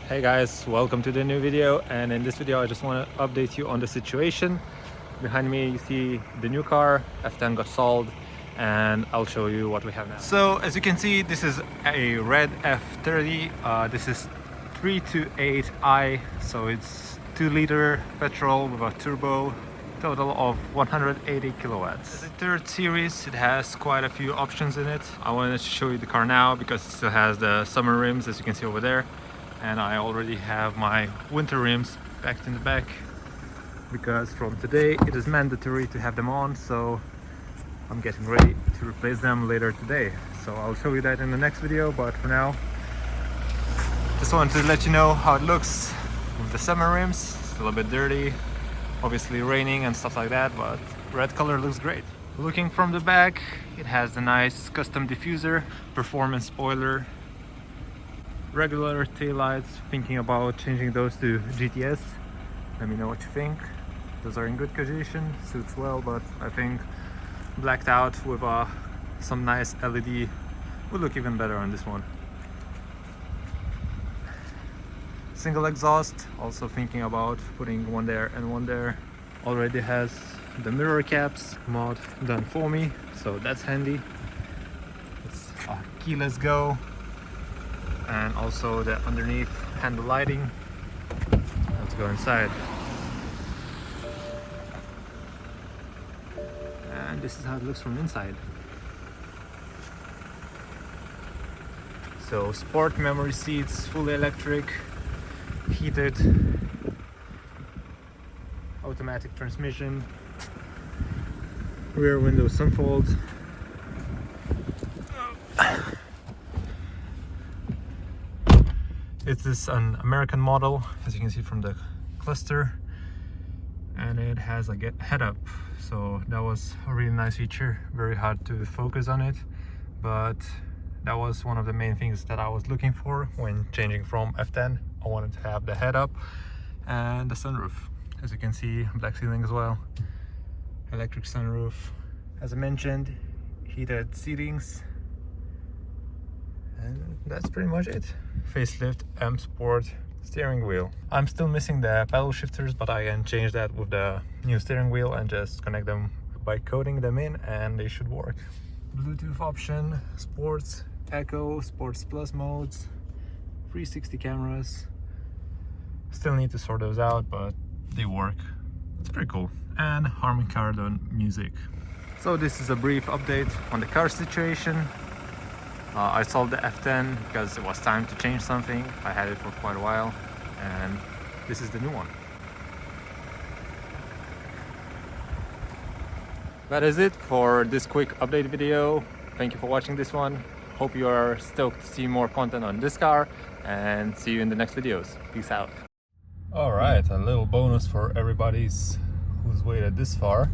Hey guys, welcome to the new video, and in this video I just want to update you on the situation. Behind me you see the new car, F10 got sold, and I'll show you what we have now. So as you can see, this is a red F30. This is 328i, so it's 2-liter petrol with a turbo, total of 180 kilowatts. The third series, it has quite a few options in it. I wanted to show you the car now because it still has the summer rims, as you can see over there. And I already have my winter rims packed in the back because from today it is mandatory to have them on, so I'm getting ready to replace them later today. So I'll show you that in the next video, but for now just wanted to let you know how it looks with the summer rims. Still a bit dirty, obviously raining and stuff like that, but red color looks great. Looking from the back, it has the nice custom diffuser, performance spoiler, regular taillights. Thinking about changing those to GTS. Let me know what you think. Those are in good condition, suits well, but I think blacked out with some nice LED would look even better on this one. Single exhaust, also thinking about putting one there and one there. Already has the mirror caps mod done for me, so that's handy. It's a keyless go, and also the underneath handle lighting. Let's go inside. And this is how it looks from inside. So sport memory seats, fully electric, heated, automatic transmission, rear window sunfold. It is an American model, as you can see from the cluster, and it has a head-up, so that was a really nice feature. Very hard to focus on it, but that was one of the main things that I was looking for when changing from F10. I wanted to have the head-up and the sunroof. As you can see, black ceiling as well, electric sunroof. As I mentioned, heated seatings. And that's pretty much it. Facelift M Sport steering wheel. I'm still missing the pedal shifters, but I can change that with the new steering wheel and just connect them by coding them in, and they should work. Bluetooth option, sports, eco, sports plus modes, 360 cameras. Still need to sort those out, but they work. It's pretty cool. And Harman Kardon music. So this is a brief update on the car situation. I sold the F10 because it was time to change something. I had it for quite a while, and this is the new one. That is it for this quick update video. Thank you for watching this one. Hope you are stoked to see more content on this car, and see you in the next videos. Peace out. Alright, a little bonus for everybody who's waited this far.